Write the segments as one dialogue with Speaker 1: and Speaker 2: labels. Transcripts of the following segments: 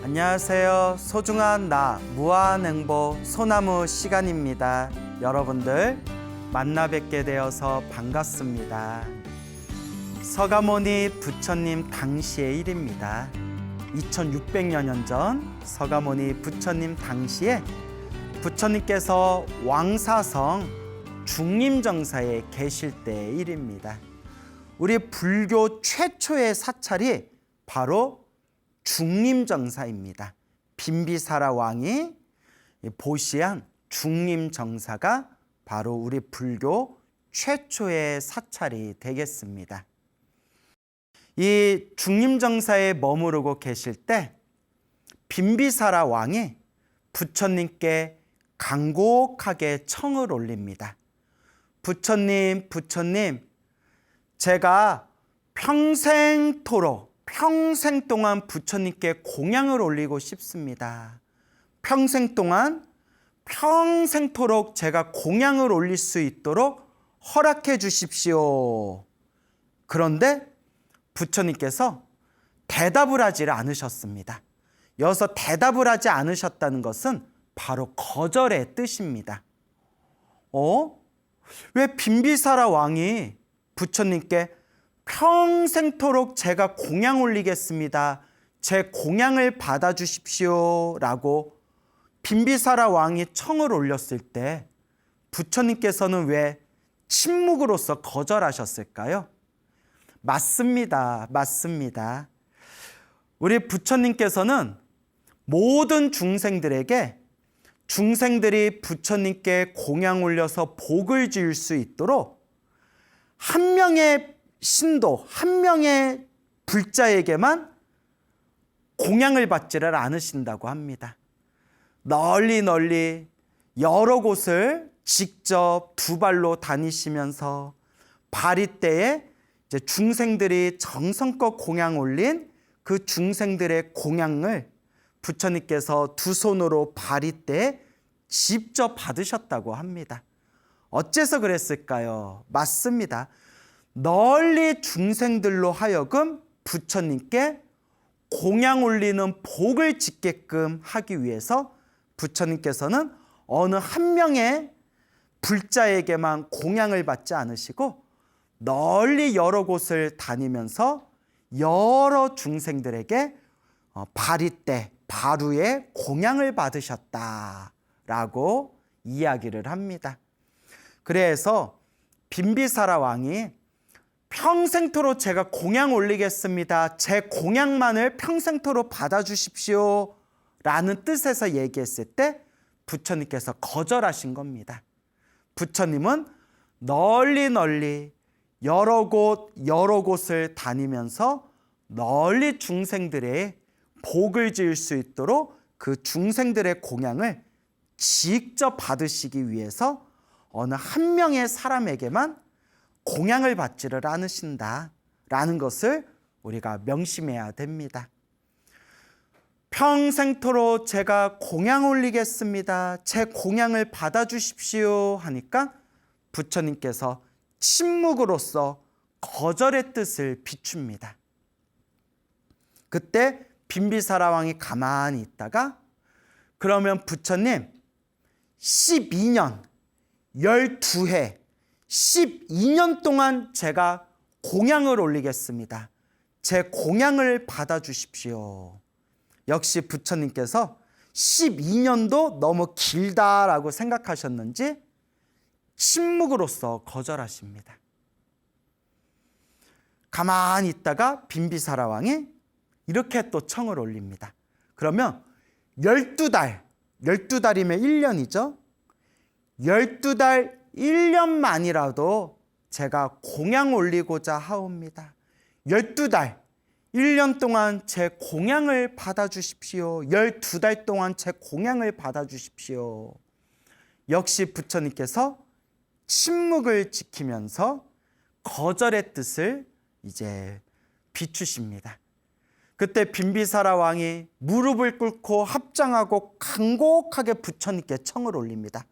Speaker 1: 안녕하세요. 소중한 나 무한행복 소나무 시간입니다. 여러분들 만나 뵙게 되어서 반갑습니다. 서가모니 부처님 당시의 일입니다. 2600여 년 전 서가모니 부처님 당시에 부처님께서 왕사성 중림정사에 계실 때의 일입니다. 우리 불교 최초의 사찰이 바로 중림정사입니다. 빈비사라 왕이 보시한 중림정사가 바로 우리 불교 최초의 사찰이 되겠습니다. 이 중림정사에 머무르고 계실 때 빈비사라 왕이 부처님께 간곡하게 청을 올립니다. 부처님, 제가 평생 동안 부처님께 공양을 올리고 싶습니다. 평생토록 제가 공양을 올릴 수 있도록 허락해 주십시오. 그런데 부처님께서 대답을 하지 않으셨습니다. 여기서 대답을 하지 않으셨다는 것은 바로 거절의 뜻입니다. 왜 빈비사라 왕이 부처님께 평생토록 제가 공양 올리겠습니다. 제 공양을 받아주십시오. 라고 빈비사라 왕이 청을 올렸을 때 부처님께서는 왜 침묵으로서 거절하셨을까요? 맞습니다. 우리 부처님께서는 모든 중생들이 부처님께 공양 올려서 복을 지을 수 있도록 한 명의 신도, 한 명의 불자에게만 공양을 받지를 않으신다고 합니다. 널리 여러 곳을 직접 두 발로 다니시면서 바리떼에 이제 중생들이 정성껏 공양 올린 그 중생들의 공양을 부처님께서 두 손으로 바리떼에 직접 받으셨다고 합니다. 어째서 그랬을까요? 맞습니다. 널리 중생들로 하여금 부처님께 공양 올리는 복을 짓게끔 하기 위해서 부처님께서는 어느 한 명의 불자에게만 공양을 받지 않으시고 널리 여러 곳을 다니면서 여러 중생들에게 바리떼, 바루에 공양을 받으셨다라고 이야기를 합니다. 그래서 빈비사라 왕이 평생토록 제가 공양 올리겠습니다. 제 공양만을 평생토록 받아주십시오. 라는 뜻에서 얘기했을 때 부처님께서 거절하신 겁니다. 부처님은 널리 여러 곳을 다니면서 널리 중생들의 복을 지을 수 있도록 그 중생들의 공양을 직접 받으시기 위해서 어느 한 명의 사람에게만 공양을 받지를 않으신다라는 것을 우리가 명심해야 됩니다. 평생토록 제가 공양 올리겠습니다. 제 공양을 받아주십시오 하니까 부처님께서 침묵으로써 거절의 뜻을 비춥니다. 그때 빈비사라 왕이 가만히 있다가 그러면 부처님 12년 12해 12년 동안 제가 공양을 올리겠습니다. 제 공양을 받아주십시오. 역시 부처님께서 12년도 너무 길다라고 생각하셨는지 침묵으로써 거절하십니다. 가만히 있다가 빈비사라 왕이 이렇게 또 청을 올립니다. 그러면 12달이면 1년이죠. 12달 1년만이라도 제가 공양 올리고자 하옵니다. 12달 1년 동안 제 공양을 받아주십시오. 12달 동안 제 공양을 받아주십시오. 역시 부처님께서 침묵을 지키면서 거절의 뜻을 이제 비추십니다. 그때 빈비사라 왕이 무릎을 꿇고 합장하고 간곡하게 부처님께 청을 올립니다.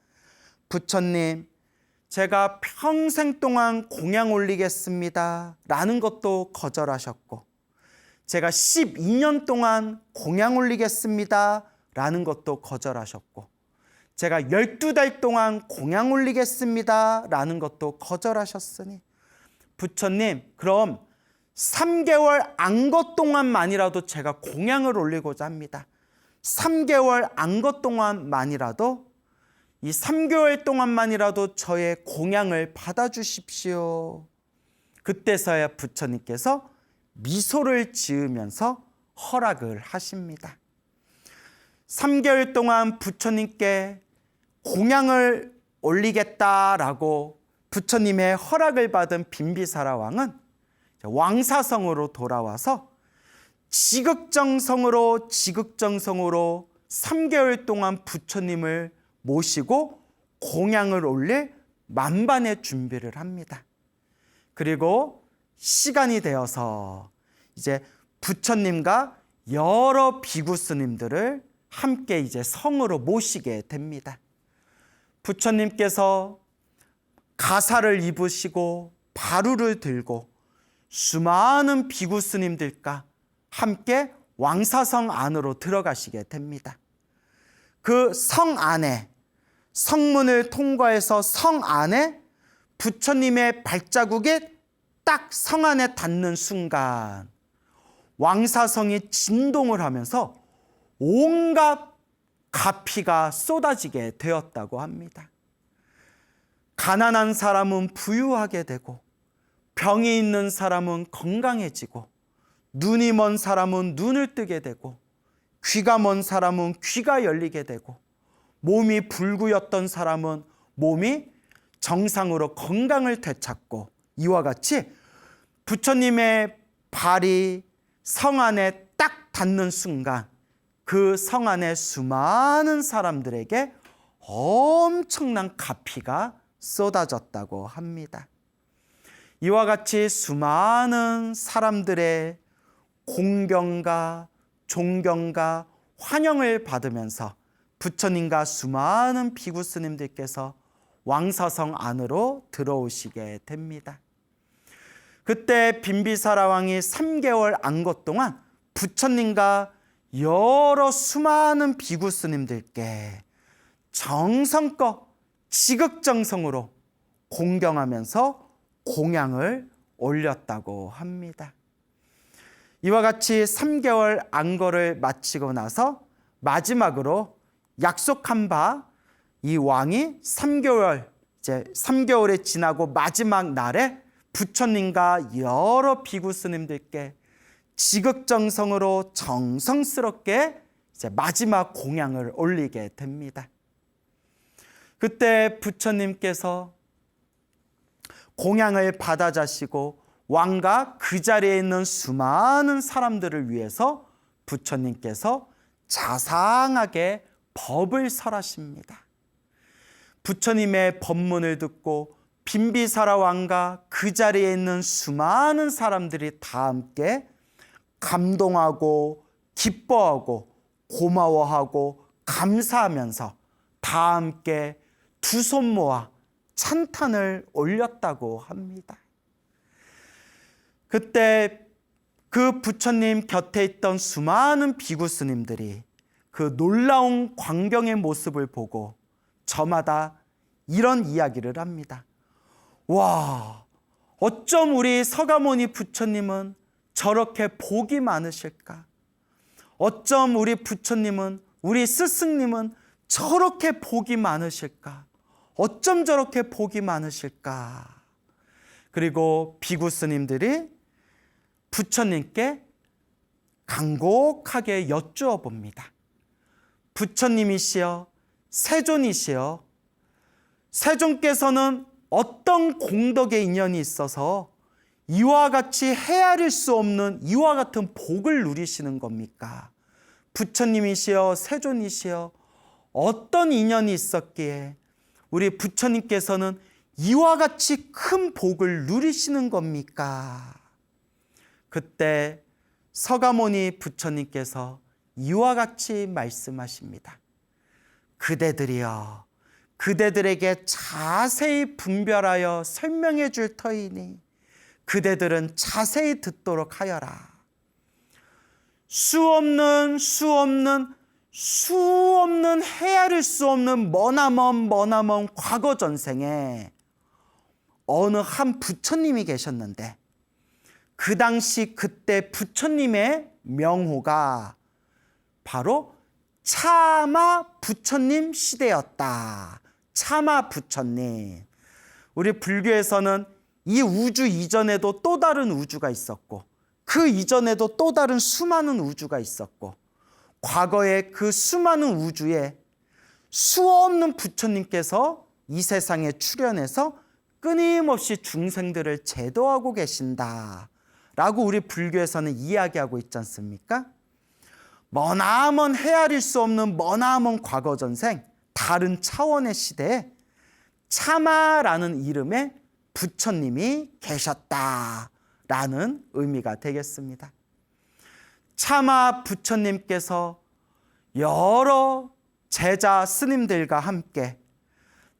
Speaker 1: 부처님, 제가 평생 동안 공양 올리겠습니다 라는 것도 거절하셨고 제가 12년 동안 공양 올리겠습니다 라는 것도 거절하셨고, 제가 12달 동안 공양 올리겠습니다 라는 것도 거절하셨으니, 부처님 그럼 3개월 안것 동안만이라도 제가 공양을 올리고자 합니다. 3개월 안것 동안만이라도, 이 3개월 동안만이라도 저의 공양을 받아주십시오. 그때서야 부처님께서 미소를 지으면서 허락을 하십니다. 3개월 동안 부처님께 공양을 올리겠다라고 부처님의 허락을 받은 빈비사라 왕은 왕사성으로 돌아와서 지극정성으로 3개월 동안 부처님을 모시고 공양을 올릴 만반의 준비를 합니다. 그리고 시간이 되어서 이제 부처님과 여러 비구 스님들을 함께 이제 성으로 모시게 됩니다. 부처님께서 가사를 입으시고 바루를 들고 수많은 비구 스님들과 함께 왕사성 안으로 들어가시게 됩니다. 그 성 안에, 성문을 통과해서 성 안에 부처님의 발자국이 딱 성 안에 닿는 순간 왕사성이 진동을 하면서 온갖 가피가 쏟아지게 되었다고 합니다. 가난한 사람은 부유하게 되고, 병이 있는 사람은 건강해지고, 눈이 먼 사람은 눈을 뜨게 되고, 귀가 먼 사람은 귀가 열리게 되고, 몸이 불구였던 사람은 몸이 정상으로 건강을 되찾고, 이와 같이 부처님의 발이 성 안에 딱 닿는 순간 그 성 안에 수많은 사람들에게 엄청난 가피가 쏟아졌다고 합니다. 이와 같이 수많은 사람들의 공경과 존경과 환영을 받으면서 부처님과 수많은 비구 스님들께서 왕사성 안으로 들어오시게 됩니다. 그때 빈비사라 왕이 3개월 안것 동안 부처님과 여러 수많은 비구 스님들께 정성껏 지극정성으로 공경하면서 공양을 올렸다고 합니다. 이와 같이 3개월 안거를 마치고 나서 마지막으로 약속한 바 이 왕이 3개월이 지나고 마지막 날에 부처님과 여러 비구 스님들께 지극정성으로 정성스럽게 이제 마지막 공양을 올리게 됩니다. 그때 부처님께서 공양을 받아자시고 왕과 그 자리에 있는 수많은 사람들을 위해서 부처님께서 자상하게 법을 설하십니다. 부처님의 법문을 듣고 빈비사라 왕과 그 자리에 있는 수많은 사람들이 다 함께 감동하고 기뻐하고 고마워하고 감사하면서 다 함께 두 손 모아 찬탄을 올렸다고 합니다. 그때 그 부처님 곁에 있던 수많은 비구 스님들이 그 놀라운 광경의 모습을 보고 저마다 이런 이야기를 합니다. 와, 어쩜 우리 서가모니 부처님은 저렇게 복이 많으실까? 어쩜 우리 부처님은, 우리 스승님은 저렇게 복이 많으실까? 어쩜 저렇게 복이 많으실까? 그리고 비구 스님들이 부처님께 간곡하게 여쭈어 봅니다. 부처님이시여, 세존이시여, 세존께서는 어떤 공덕의 인연이 있어서 이와 같이 헤아릴 수 없는 이와 같은 복을 누리시는 겁니까? 부처님이시여, 세존이시여, 어떤 인연이 있었기에 우리 부처님께서는 이와 같이 큰 복을 누리시는 겁니까? 그때 서가모니 부처님께서 이와 같이 말씀하십니다. 그대들이여, 그대들에게 자세히 분별하여 설명해 줄 터이니 그대들은 자세히 듣도록 하여라. 수 없는 헤아릴 수 없는 머나먼 과거 전생에 어느 한 부처님이 계셨는데 그 당시 그때 부처님의 명호가 바로 차마 부처님 시대였다. 차마 부처님. 우리 불교에서는 이 우주 이전에도 또 다른 우주가 있었고 그 이전에도 또 다른 수많은 우주가 있었고 과거에 그 수많은 우주에 수 없는 부처님께서 이 세상에 출현해서 끊임없이 중생들을 제도하고 계신다 라고 우리 불교에서는 이야기하고 있지 않습니까? 머나먼 헤아릴 수 없는 머나먼 과거 전생 다른 차원의 시대에 차마라는 이름의 부처님이 계셨다라는 의미가 되겠습니다. 차마 부처님께서 여러 제자 스님들과 함께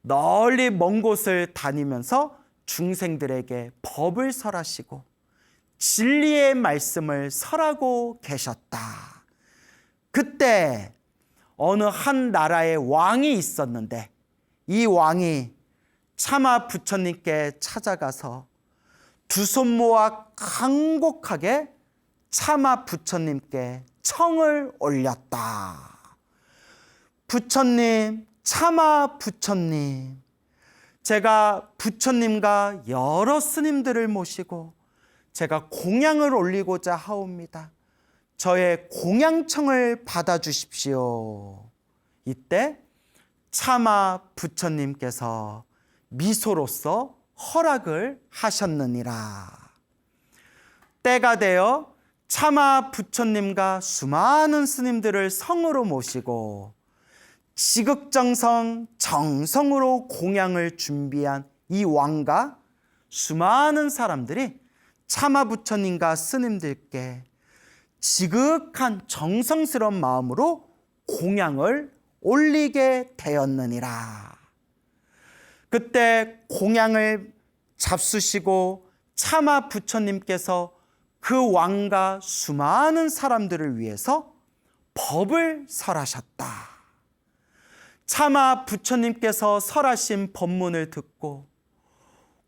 Speaker 1: 널리 먼 곳을 다니면서 중생들에게 법을 설하시고 진리의 말씀을 설하고 계셨다. 그때 어느 한 나라의 왕이 있었는데 이 왕이 차마 부처님께 찾아가서 두 손 모아 간곡하게 차마 부처님께 청을 올렸다. 부처님, 차마 부처님, 제가 부처님과 여러 스님들을 모시고 제가 공양을 올리고자 하옵니다. 저의 공양청을 받아주십시오. 이때 차마 부처님께서 미소로써 허락을 하셨느니라. 때가 되어 차마 부처님과 수많은 스님들을 성으로 모시고 지극정성 정성으로 공양을 준비한 이 왕과 수많은 사람들이 차마 부처님과 스님들께 지극한 정성스러운 마음으로 공양을 올리게 되었느니라. 그때 공양을 잡수시고 차마 부처님께서 그 왕과 수많은 사람들을 위해서 법을 설하셨다. 차마 부처님께서 설하신 법문을 듣고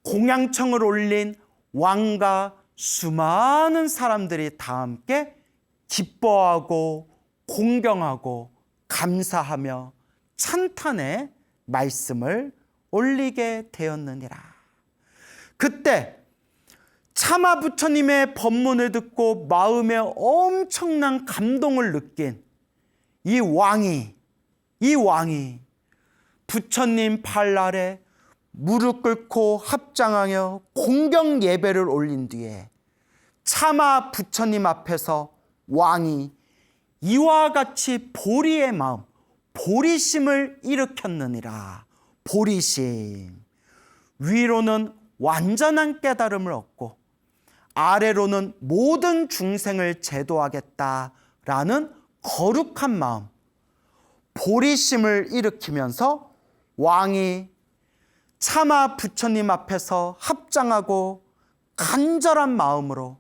Speaker 1: 공양청을 올린 왕과 수많은 사람들이 다 함께 기뻐하고 공경하고 감사하며 찬탄의 말씀을 올리게 되었느니라. 그때 차마 부처님의 법문을 듣고 마음에 엄청난 감동을 느낀 이 왕이 부처님 발 아래 무릎 꿇고 합장하여 공경 예배를 올린 뒤에 차마 부처님 앞에서 왕이 이와 같이 보리의 마음, 보리심을 일으켰느니라. 보리심. 위로는 완전한 깨달음을 얻고 아래로는 모든 중생을 제도하겠다라는 거룩한 마음, 보리심을 일으키면서 왕이 차마 부처님 앞에서 합장하고 간절한 마음으로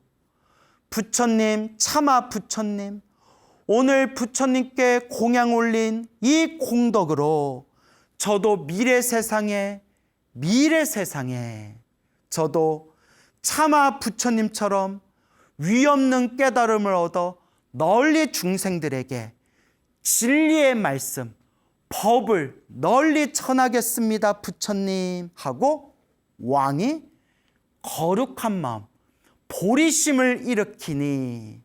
Speaker 1: 부처님, 차마 부처님, 오늘 부처님께 공양 올린 이 공덕으로 저도 미래 세상에 저도 차마 부처님처럼 위없는 깨달음을 얻어 널리 중생들에게 진리의 말씀, 법을 널리 전하겠습니다, 부처님 하고 왕이 거룩한 마음, 보리심을 일으키니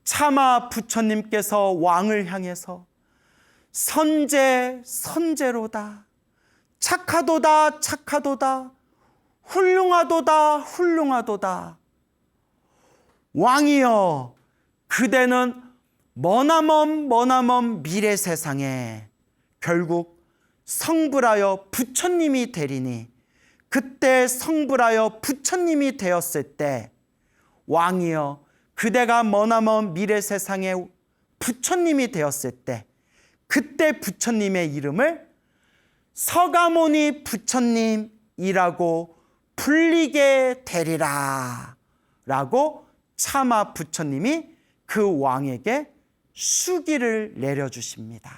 Speaker 1: 차마 부처님께서 왕을 향해서 선제로다, 착하도다, 훌륭하도다. 왕이여, 그대는 머나먼 미래 세상에 결국 성불하여 부처님이 되리니 그때 성불하여 부처님이 되었을 때 왕이여, 그대가 머나먼 미래 세상에 부처님이 되었을 때 그때 부처님의 이름을 서가모니 부처님이라고 불리게 되리라 라고 차마 부처님이 그 왕에게 수기를 내려주십니다.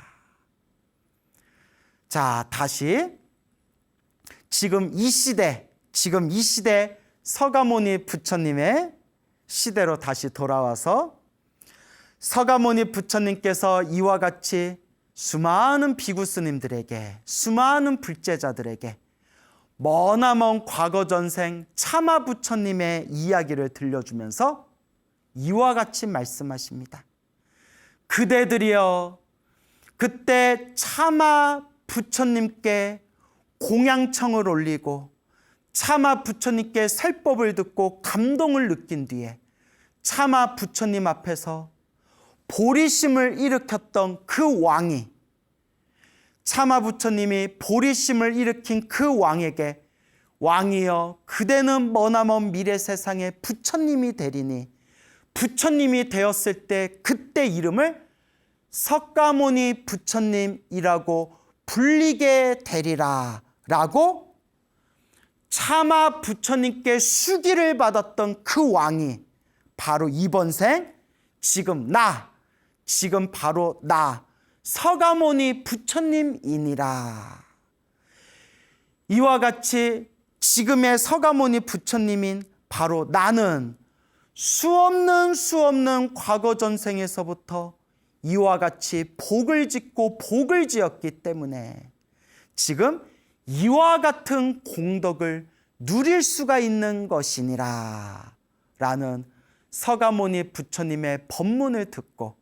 Speaker 1: 자, 다시 지금 이 시대 서가모니 부처님의 시대로 다시 돌아와서 서가모니 부처님께서 이와 같이 수많은 비구스님들에게, 수많은 불제자들에게 머나먼 과거 전생 차마 부처님의 이야기를 들려주면서 이와 같이 말씀하십니다. 그대들이여, 그때 차마 부처님께 공양청을 올리고 차마 부처님께 설법을 듣고 감동을 느낀 뒤에 차마 부처님 앞에서 보리심을 일으켰던 그 왕이, 차마 부처님이 보리심을 일으킨 그 왕에게 왕이여, 그대는 머나먼 미래 세상에 부처님이 되리니 부처님이 되었을 때 그때 이름을 석가모니 부처님이라고 불리게 되리라 라고 차마 부처님께 수기를 받았던 그 왕이 바로 이번 생 지금 바로 나 서가모니 부처님이니라. 이와 같이 지금의 서가모니 부처님인 바로 나는 수없는 과거 전생에서부터 이와 같이 복을 짓고 복을 지었기 때문에 지금 이와 같은 공덕을 누릴 수가 있는 것이니라 라는 서가모니 부처님의 법문을 듣고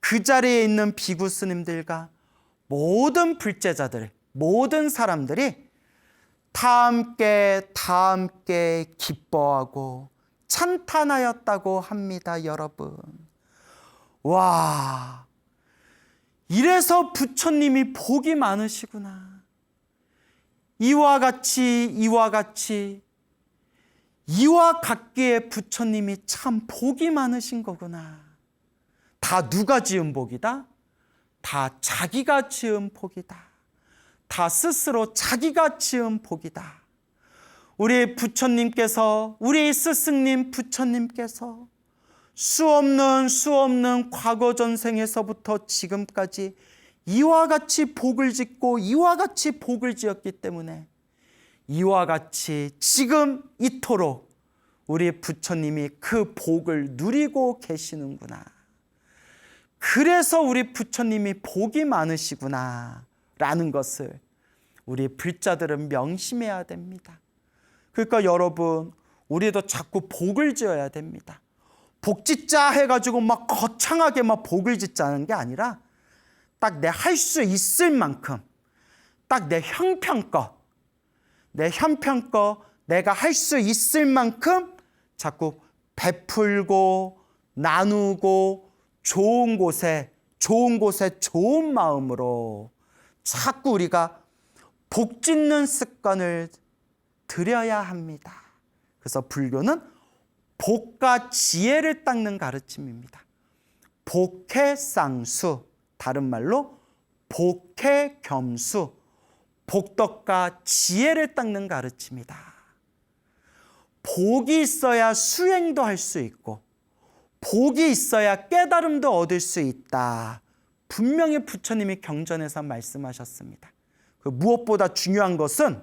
Speaker 1: 그 자리에 있는 비구 스님들과 모든 불제자들, 모든 사람들이 다 함께 기뻐하고 찬탄하였다고 합니다, 여러분. 와, 이래서 부처님이 복이 많으시구나. 이와 같기에 부처님이 참 복이 많으신 거구나. 다 누가 지은 복이다? 다 자기가 지은 복이다. 다 스스로 자기가 지은 복이다. 우리 부처님께서, 우리 스승님 부처님께서 수없는 과거 전생에서부터 지금까지 이와 같이 복을 짓고 이와 같이 복을 지었기 때문에 이와 같이 지금 이토록 우리 부처님이 그 복을 누리고 계시는구나. 그래서 우리 부처님이 복이 많으시구나 라는 것을 우리 불자들은 명심해야 됩니다. 그러니까 여러분, 우리도 자꾸 복을 지어야 됩니다. 복 짓자 해가지고 막 거창하게 막 복을 짓자는 게 아니라 딱 내 할 수 있을 만큼, 딱 내 형편껏 내가 할 수 있을 만큼 자꾸 베풀고 나누고 좋은 곳에 좋은 마음으로 자꾸 우리가 복 짓는 습관을 들여야 합니다. 그래서 불교는 복과 지혜를 닦는 가르침입니다. 복해쌍수, 다른 말로 복해겸수, 복덕과 지혜를 닦는 가르침이다. 복이 있어야 수행도 할 수 있고 복이 있어야 깨달음도 얻을 수 있다. 분명히 부처님이 경전에서 말씀하셨습니다. 무엇보다 중요한 것은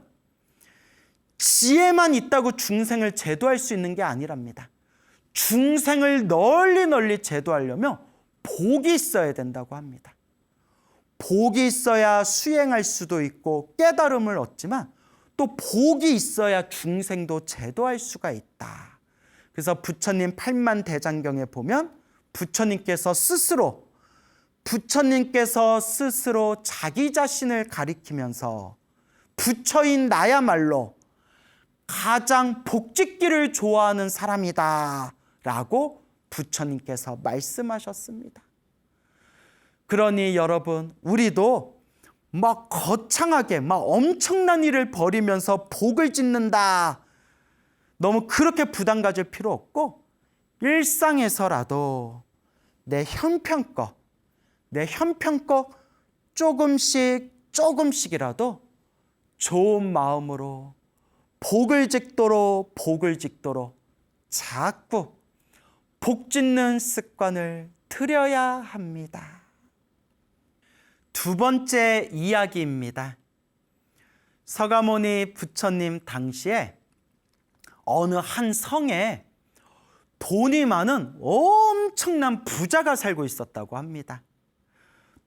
Speaker 1: 지혜만 있다고 중생을 제도할 수 있는 게 아니랍니다. 중생을 널리 제도하려면 복이 있어야 된다고 합니다. 복이 있어야 수행할 수도 있고 깨달음을 얻지만 또 복이 있어야 중생도 제도할 수가 있다. 그래서 부처님 팔만대장경에 보면 부처님께서 스스로 자기 자신을 가리키면서 부처인 나야말로 가장 복짓기를 좋아하는 사람이다 라고 부처님께서 말씀하셨습니다. 그러니 여러분, 우리도 막 거창하게 막 엄청난 일을 벌이면서 복을 짓는다, 너무 그렇게 부담 가질 필요 없고 일상에서라도 내 형편껏 조금씩이라도 좋은 마음으로 복을 짓도록 자꾸 복 짓는 습관을 들여야 합니다. 두 번째 이야기입니다. 서가모니 부처님 당시에 어느 한 성에 돈이 많은 엄청난 부자가 살고 있었다고 합니다.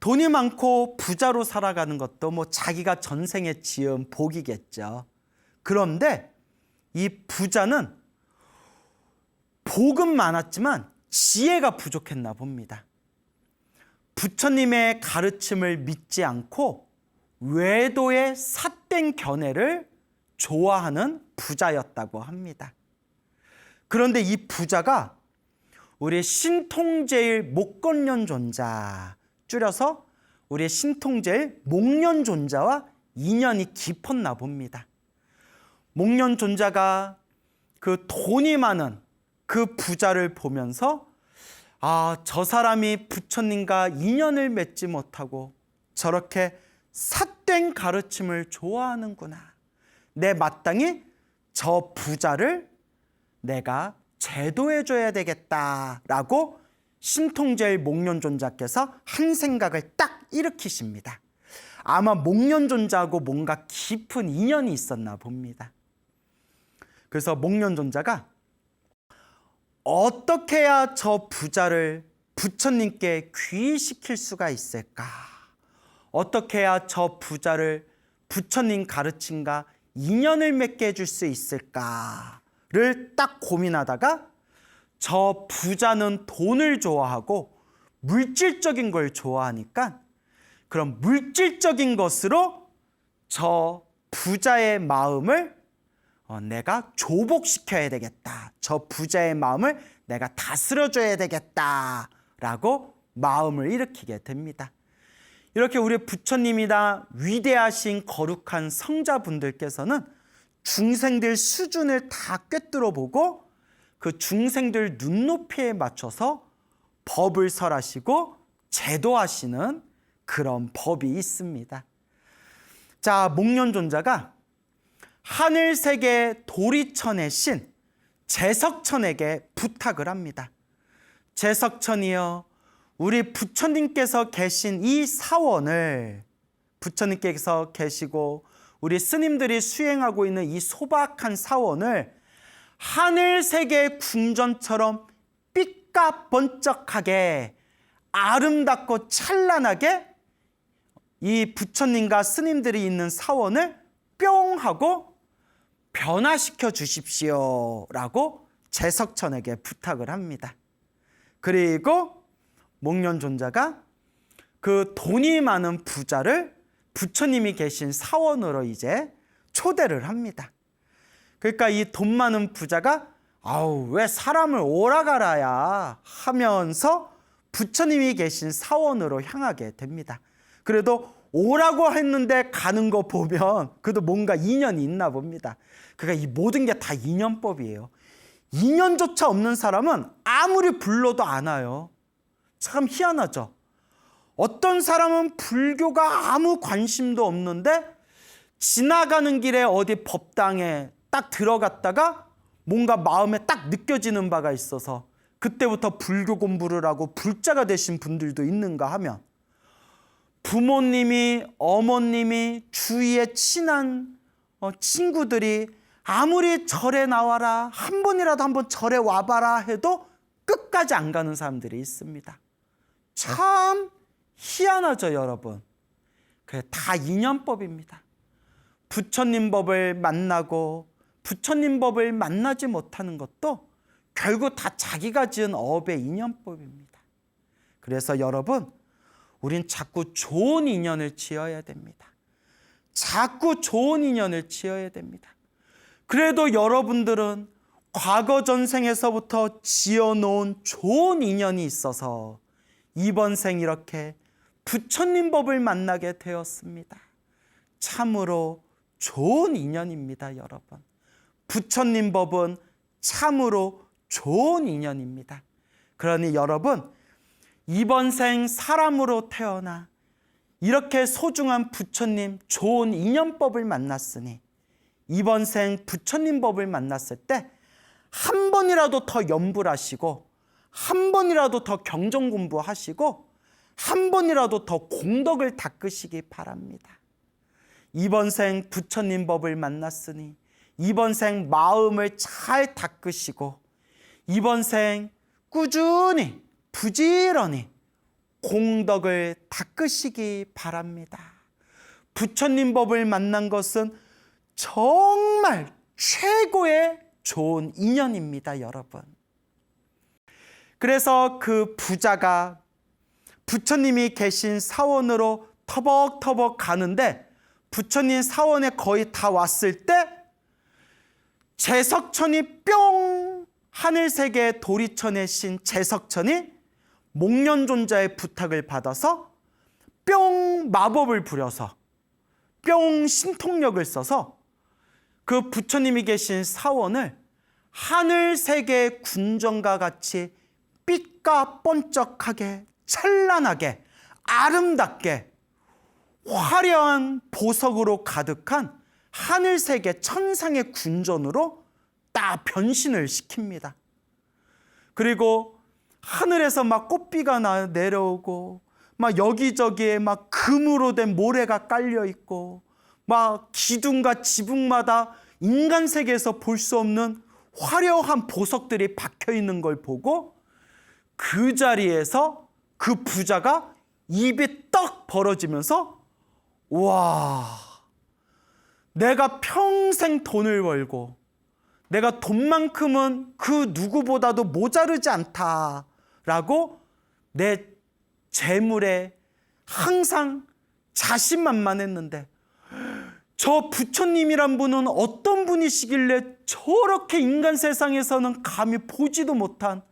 Speaker 1: 돈이 많고 부자로 살아가는 것도 뭐 자기가 전생에 지은 복이겠죠. 그런데 이 부자는 복은 많았지만 지혜가 부족했나 봅니다. 부처님의 가르침을 믿지 않고 외도의 삿된 견해를 좋아하는 부자였다고 합니다. 그런데 이 부자가 우리 신통제일 목건년존자, 줄여서 우리 신통제일 목년존자와 인연이 깊었나 봅니다. 목년존자가 그 돈이 많은 그 부자를 보면서 저 사람이 부처님과 인연을 맺지 못하고 저렇게 삿된 가르침을 좋아하는구나. 내 마땅히 저 부자를 내가 제도해줘야 되겠다라고 신통제일 목련존자께서 한 생각을 딱 일으키십니다. 아마 목련존자하고 뭔가 깊은 인연이 있었나 봅니다. 그래서 목련존자가 어떻게 해야 저 부자를 부처님께 귀의시킬 수가 있을까? 어떻게 해야 저 부자를 부처님 가르침과 인연을 맺게 해줄 수 있을까를 딱 고민하다가 저 부자는 돈을 좋아하고 물질적인 걸 좋아하니까 그럼 물질적인 것으로 저 부자의 마음을 내가 조복시켜야 되겠다. 저 부자의 마음을 내가 다스려줘야 되겠다라고 마음을 일으키게 됩니다. 이렇게 우리 부처님이나 위대하신 거룩한 성자분들께서는 중생들 수준을 다 꿰뚫어 보고 그 중생들 눈높이에 맞춰서 법을 설하시고 제도하시는 그런 법이 있습니다. 자, 목련존자가 하늘세계 도리천의 신 제석천에게 부탁을 합니다. 제석천이여, 우리 부처님께서 계신 이 사원을, 부처님께서 계시고 우리 스님들이 수행하고 있는 이 소박한 사원을 하늘세계 궁전처럼 삐까번쩍하게 아름답고 찬란하게 이 부처님과 스님들이 있는 사원을 뿅 하고 변화시켜 주십시오 라고 제석천에게 부탁을 합니다. 그리고 목련존자가 그 돈이 많은 부자를 부처님이 계신 사원으로 이제 초대를 합니다. 그러니까 이 돈 많은 부자가 왜 사람을 오라가라야 하면서 부처님이 계신 사원으로 향하게 됩니다. 그래도 오라고 했는데 가는 거 보면 그래도 뭔가 인연이 있나 봅니다. 그러니까 이 모든 게 다 인연법이에요. 인연조차 없는 사람은 아무리 불러도 안 와요. 참 희한하죠. 어떤 사람은 불교가 아무 관심도 없는데 지나가는 길에 어디 법당에 딱 들어갔다가 뭔가 마음에 딱 느껴지는 바가 있어서 그때부터 불교 공부를 하고 불자가 되신 분들도 있는가 하면, 부모님이, 어머님이, 주위에 친한 친구들이 아무리 절에 나와라, 한 번이라도 한번 절에 와봐라 해도 끝까지 안 가는 사람들이 있습니다. 참 희한하죠, 여러분. 그게 다 인연법입니다. 부처님 법을 만나고 부처님 법을 만나지 못하는 것도 결국 다 자기가 지은 업의 인연법입니다. 그래서 여러분, 우린 자꾸 좋은 인연을 지어야 됩니다. 자꾸 좋은 인연을 지어야 됩니다. 그래도 여러분들은 과거 전생에서부터 지어놓은 좋은 인연이 있어서 이번 생 이렇게 부처님 법을 만나게 되었습니다. 참으로 좋은 인연입니다, 여러분. 부처님 법은 참으로 좋은 인연입니다. 그러니 여러분, 이번 생 사람으로 태어나 이렇게 소중한 부처님 좋은 인연법을 만났으니 이번 생 부처님 법을 만났을 때 한 번이라도 더 염불하시고 한 번이라도 더 경전 공부하시고 한 번이라도 더 공덕을 닦으시기 바랍니다. 이번 생 부처님 법을 만났으니 이번 생 마음을 잘 닦으시고 이번 생 꾸준히 부지런히 공덕을 닦으시기 바랍니다. 부처님 법을 만난 것은 정말 최고의 좋은 인연입니다, 여러분. 그래서 그 부자가 부처님이 계신 사원으로 터벅터벅 가는데 부처님 사원에 거의 다 왔을 때 제석천이 뿅 하늘세계 도리천의 신 제석천이 목련존자의 부탁을 받아서 뿅 마법을 부려서 뿅 신통력을 써서 그 부처님이 계신 사원을 하늘세계 군정과 같이 빛과 번쩍하게 찬란하게 아름답게 화려한 보석으로 가득한 하늘세계 천상의 군전으로 딱 변신을 시킵니다. 그리고 하늘에서 막 꽃비가 내려오고 막 여기저기에 막 금으로 된 모래가 깔려 있고 막 기둥과 지붕마다 인간 세계에서 볼 수 없는 화려한 보석들이 박혀 있는 걸 보고 그 자리에서 그 부자가 입이 떡 벌어지면서 와, 내가 평생 돈을 벌고 내가 돈만큼은 그 누구보다도 모자르지 않다라고 내 재물에 항상 자신만만했는데 저 부처님이란 분은 어떤 분이시길래 저렇게 인간 세상에서는 감히 보지도 못한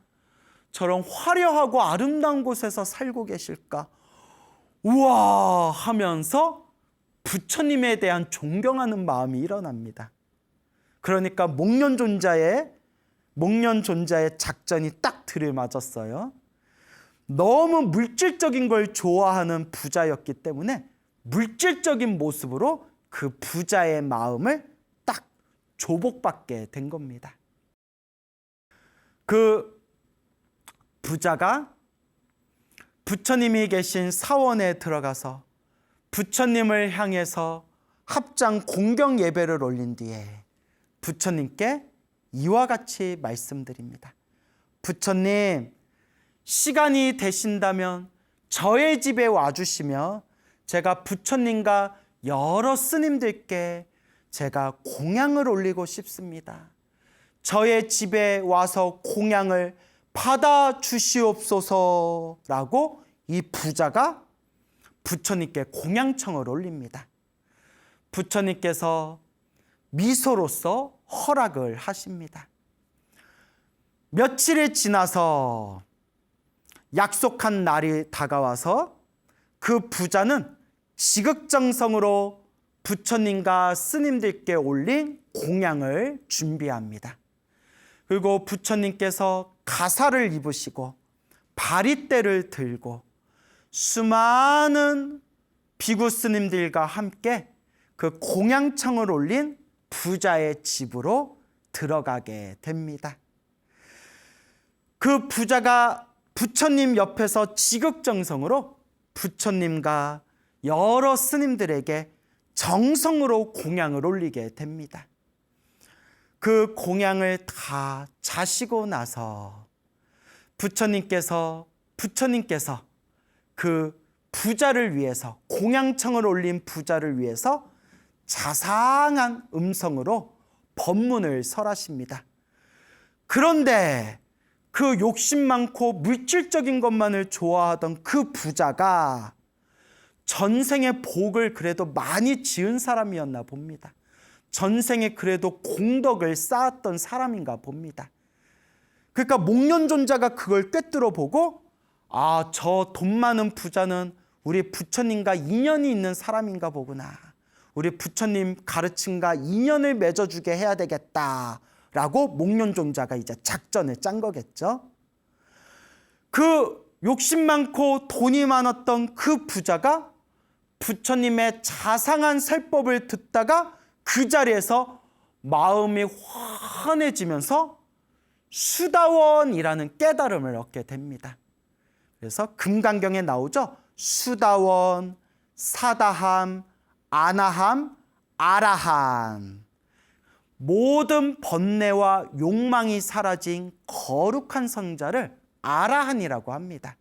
Speaker 1: 저런 화려하고 아름다운 곳에서 살고 계실까? 우와 하면서 부처님에 대한 존경하는 마음이 일어납니다. 그러니까 목련존자의 작전이 딱 들이맞았어요. 너무 물질적인 걸 좋아하는 부자였기 때문에 물질적인 모습으로 그 부자의 마음을 딱 조복받게 된 겁니다. 그 부자가 부처님이 계신 사원에 들어가서 부처님을 향해서 합장 공경 예배를 올린 뒤에 부처님께 이와 같이 말씀드립니다. 부처님, 시간이 되신다면 저의 집에 와주시며 제가 부처님과 여러 스님들께 제가 공양을 올리고 싶습니다. 저의 집에 와서 공양을 받아 주시옵소서라고 이 부자가 부처님께 공양청을 올립니다. 부처님께서 미소로써 허락을 하십니다. 며칠이 지나서 약속한 날이 다가와서 그 부자는 지극정성으로 부처님과 스님들께 올린 공양을 준비합니다. 그리고 부처님께서 가사를 입으시고 바리떼를 들고 수많은 비구 스님들과 함께 그 공양청을 올린 부자의 집으로 들어가게 됩니다. 그 부자가 부처님 옆에서 지극정성으로 부처님과 여러 스님들에게 정성으로 공양을 올리게 됩니다. 그 공양을 다 자시고 나서 부처님께서 그 부자를 위해서 공양청을 올린 부자를 위해서 자상한 음성으로 법문을 설하십니다. 그런데 그 욕심 많고 물질적인 것만을 좋아하던 그 부자가 전생의 복을 그래도 많이 지은 사람이었나 봅니다. 전생에 그래도 공덕을 쌓았던 사람인가 봅니다. 그러니까 목련존자가 그걸 꿰뚫어 보고 아, 저 돈 많은 부자는 우리 부처님과 인연이 있는 사람인가 보구나. 우리 부처님 가르침과 인연을 맺어주게 해야 되겠다라고 목련존자가 이제 작전을 짠 거겠죠. 그 욕심 많고 돈이 많았던 그 부자가 부처님의 자상한 설법을 듣다가 그 자리에서 마음이 환해지면서 수다원이라는 깨달음을 얻게 됩니다. 그래서 금강경에 나오죠. 수다원, 사다함, 아나함, 아라함. 모든 번뇌와 욕망이 사라진 거룩한 성자를 아라한이라고 합니다.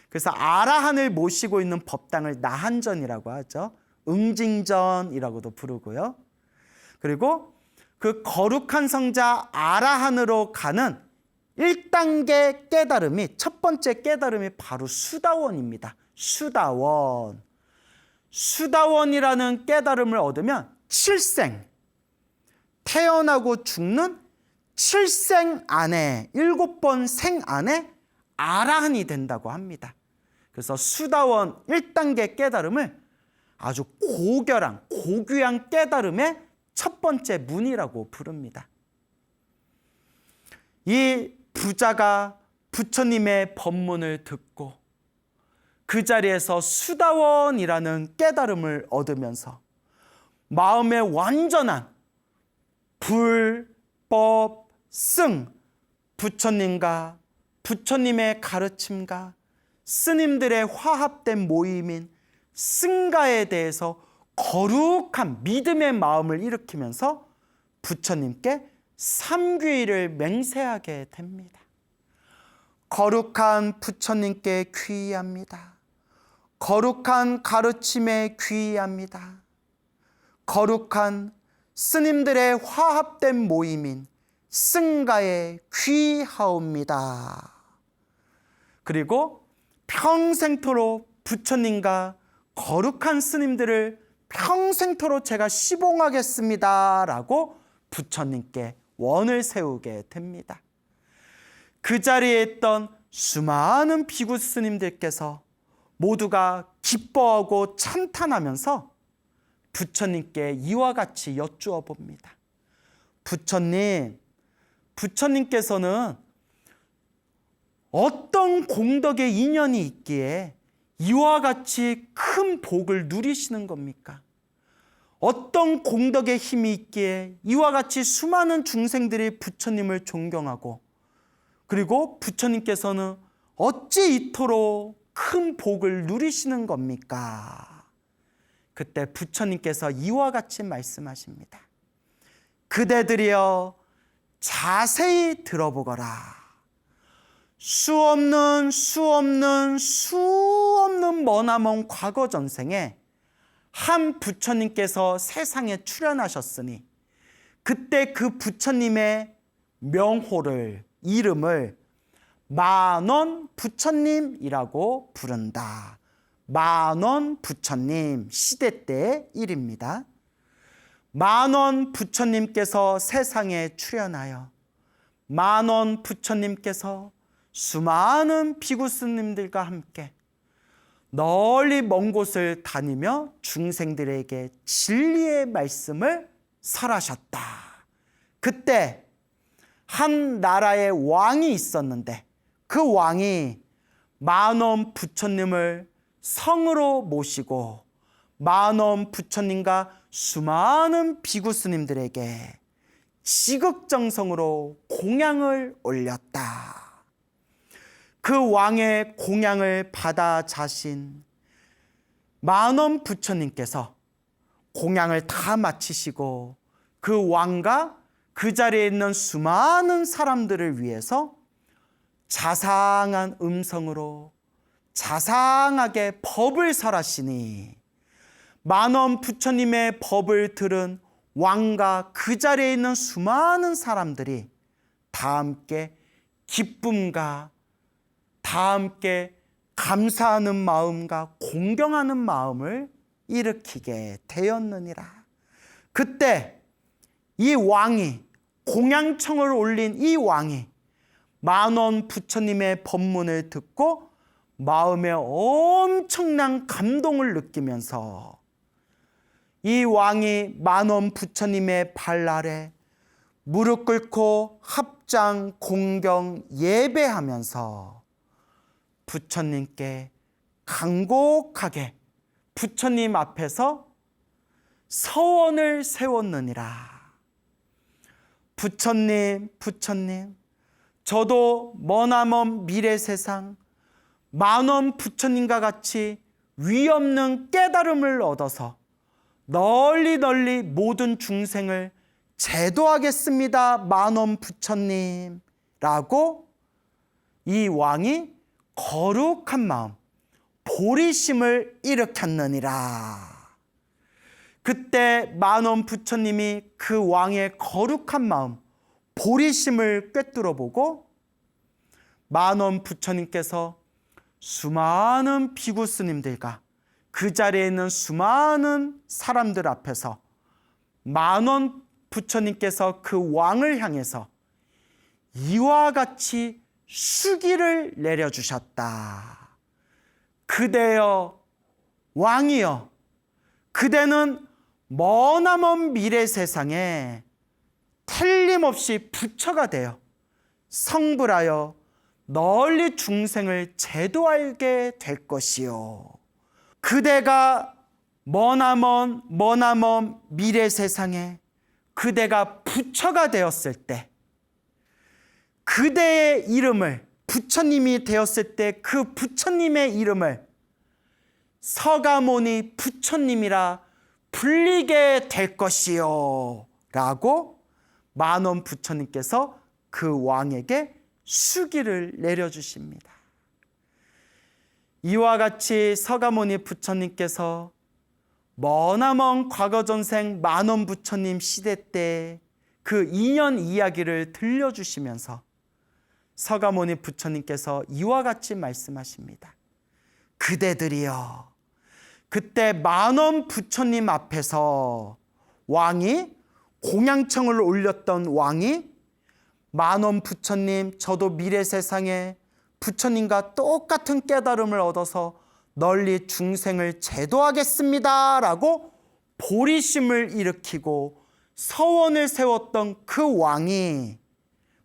Speaker 1: 그래서 아라한을 모시고 있는 법당을 나한전이라고 하죠. 응징전이라고도 부르고요. 그리고 그 거룩한 성자 아라한으로 가는 1단계 깨달음이, 첫 번째 깨달음이 바로 수다원입니다. 수다원. 수다원이라는 깨달음을 얻으면 칠생, 태어나고 죽는 7생 안에, 7번 생 안에 아라한이 된다고 합니다. 그래서 수다원 1단계 깨달음을 아주 고결한, 고귀한 깨달음의 첫 번째 문이라고 부릅니다. 이 부자가 부처님의 법문을 듣고 그 자리에서 수다원이라는 깨달음을 얻으면서 마음에 완전한 불법 승, 부처님과 부처님의 가르침과 스님들의 화합된 모임인 승가에 대해서 거룩한 믿음의 마음을 일으키면서 부처님께 삼귀를 맹세하게 됩니다. 거룩한 부처님께 귀의합니다. 거룩한 가르침에 귀의합니다. 거룩한 스님들의 화합된 모임인 승가에 귀하옵니다. 그리고 평생토록 부처님과 거룩한 스님들을 평생토록 제가 시봉하겠습니다 라고 부처님께 원을 세우게 됩니다. 그 자리에 있던 수많은 비구 스님들께서 모두가 기뻐하고 찬탄하면서 부처님께 이와 같이 여쭈어 봅니다. 부처님, 부처님께서는 어떤 공덕의 인연이 있기에 이와 같이 큰 복을 누리시는 겁니까? 어떤 공덕의 힘이 있기에 이와 같이 수많은 중생들이 부처님을 존경하고, 그리고 부처님께서는 어찌 이토록 큰 복을 누리시는 겁니까? 그때 부처님께서 이와 같이 말씀하십니다. 그대들이여 자세히 들어보거라. 수없는 머나먼 과거 전생에 한 부처님께서 세상에 출현하셨으니 그때 그 부처님의 명호를, 이름을 만원 부처님이라고 부른다. 만원 부처님, 시대 때의 일입니다. 만원 부처님께서 세상에 출현하여 만원 부처님께서 수많은 비구 스님들과 함께 널리 먼 곳을 다니며 중생들에게 진리의 말씀을 설하셨다. 그때 한 나라의 왕이 있었는데 그 왕이 만원 부처님을 성으로 모시고 만원 부처님과 수많은 비구 스님들에게 지극정성으로 공양을 올렸다. 그 왕의 공양을 받아 자신 만원 부처님께서 공양을 다 마치시고 그 왕과 그 자리에 있는 수많은 사람들을 위해서 자상한 음성으로 자상하게 법을 설하시니 만원 부처님의 법을 들은 왕과 그 자리에 있는 수많은 사람들이 다 함께 기쁨과 다 함께 감사하는 마음과 공경하는 마음을 일으키게 되었느니라. 그때 이 왕이, 공양청을 올린 이 왕이 만원 부처님의 법문을 듣고 마음에 엄청난 감동을 느끼면서 이 왕이 만원 부처님의 발 아래 무릎 꿇고 합장 공경 예배하면서 부처님께 간곡하게 부처님 앞에서 서원을 세웠느니라. 부처님, 부처님, 저도 머나먼 미래 세상 만원 부처님과 같이 위없는 깨달음을 얻어서 널리 널리 모든 중생을 제도하겠습니다. 만원 부처님 라고 이 왕이 거룩한 마음, 보리심을 일으켰느니라. 그때 만원 부처님이 그 왕의 거룩한 마음, 보리심을 꿰뚫어 보고 만원 부처님께서 수많은 비구 스님들과 그 자리에 있는 수많은 사람들 앞에서 만원 부처님께서 그 왕을 향해서 이와 같이 수기를 내려주셨다. 그대여 왕이여, 그대는 머나먼 미래 세상에 틀림없이 부처가 되어 성불하여 널리 중생을 제도하게 될 것이요. 그대가 머나먼 미래 세상에 그대가 부처가 되었을 때, 그대의 이름을, 부처님이 되었을 때 그 부처님의 이름을 서가모니 부처님이라 불리게 될 것이요 라고 만원 부처님께서 그 왕에게 수기를 내려주십니다. 이와 같이 서가모니 부처님께서 머나먼 과거전생 만원 부처님 시대 때 그 인연 이야기를 들려주시면서 서가모니 부처님께서 이와 같이 말씀하십니다. 그대들이여, 그때 만원 부처님 앞에서 왕이, 공양청을 올렸던 왕이 만원 부처님, 저도 미래 세상에 부처님과 똑같은 깨달음을 얻어서 널리 중생을 제도하겠습니다 라고 보리심을 일으키고 서원을 세웠던 그 왕이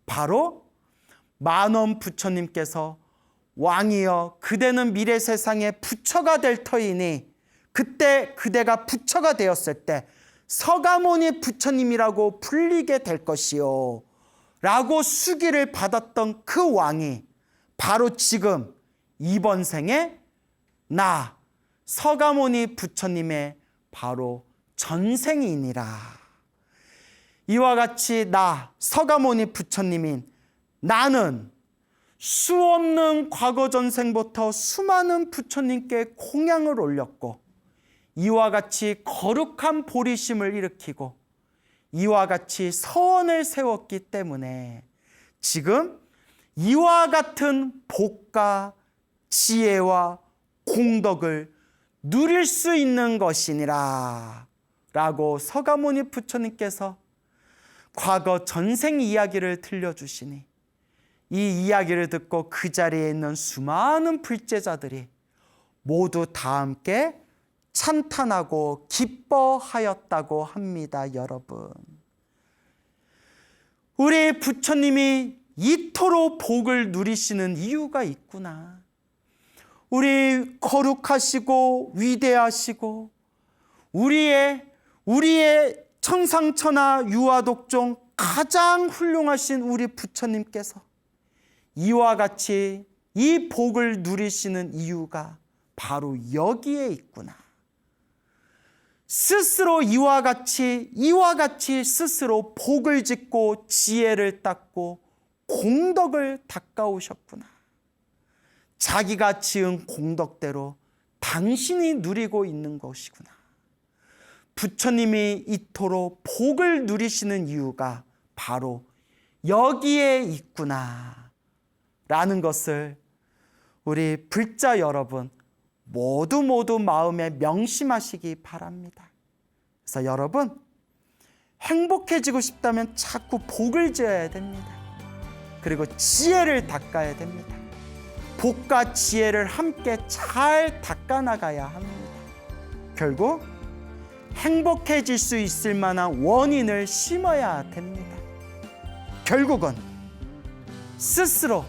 Speaker 1: 바로 만원 부처님께서 왕이여, 그대는 미래 세상에 부처가 될 터이니 그때 그대가 부처가 되었을 때 서가모니 부처님이라고 불리게 될 것이요 라고 수기를 받았던 그 왕이 바로 지금 이번 생에 나 서가모니 부처님의 바로 전생이니라. 이와 같이 나 서가모니 부처님인 나는 수없는 과거 전생부터 수많은 부처님께 공양을 올렸고 이와 같이 거룩한 보리심을 일으키고 이와 같이 서원을 세웠기 때문에 지금 이와 같은 복과 지혜와 공덕을 누릴 수 있는 것이니라 라고 서가모니 부처님께서 과거 전생 이야기를 들려주시니 이 이야기를 듣고 그 자리에 있는 수많은 불제자들이 모두 다 함께 찬탄하고 기뻐하였다고 합니다. 여러분, 우리 부처님이 이토록 복을 누리시는 이유가 있구나. 우리 거룩하시고 위대하시고 우리의 천상천하 유아독종 가장 훌륭하신 우리 부처님께서 이와 같이 이 복을 누리시는 이유가 바로 여기에 있구나. 스스로 이와 같이 스스로 복을 짓고 지혜를 닦고 공덕을 닦아오셨구나. 자기가 지은 공덕대로 당신이 누리고 있는 것이구나. 부처님이 이토록 복을 누리시는 이유가 바로 여기에 있구나 라는 것을 우리 불자 여러분 모두 마음에 명심하시기 바랍니다. 그래서 여러분, 행복해지고 싶다면 자꾸 복을 지어야 됩니다. 그리고 지혜를 닦아야 됩니다. 복과 지혜를 함께 잘 닦아나가야 합니다. 결국 행복해질 수 있을 만한 원인을 심어야 됩니다. 결국은 스스로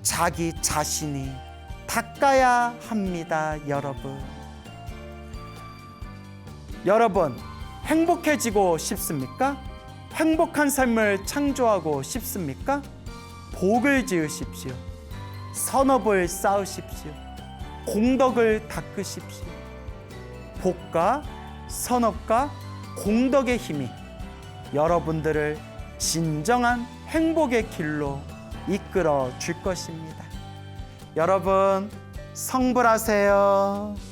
Speaker 1: 자기 자신이 닦아야 합니다. 여러분 행복해지고 싶습니까? 행복한 삶을 창조하고 싶습니까? 복을 지으십시오. 선업을 쌓으십시오. 공덕을 닦으십시오. 복과 선업과 공덕의 힘이 여러분들을 진정한 행복의 길로 이끌어 줄 것입니다. 여러분, 성불하세요.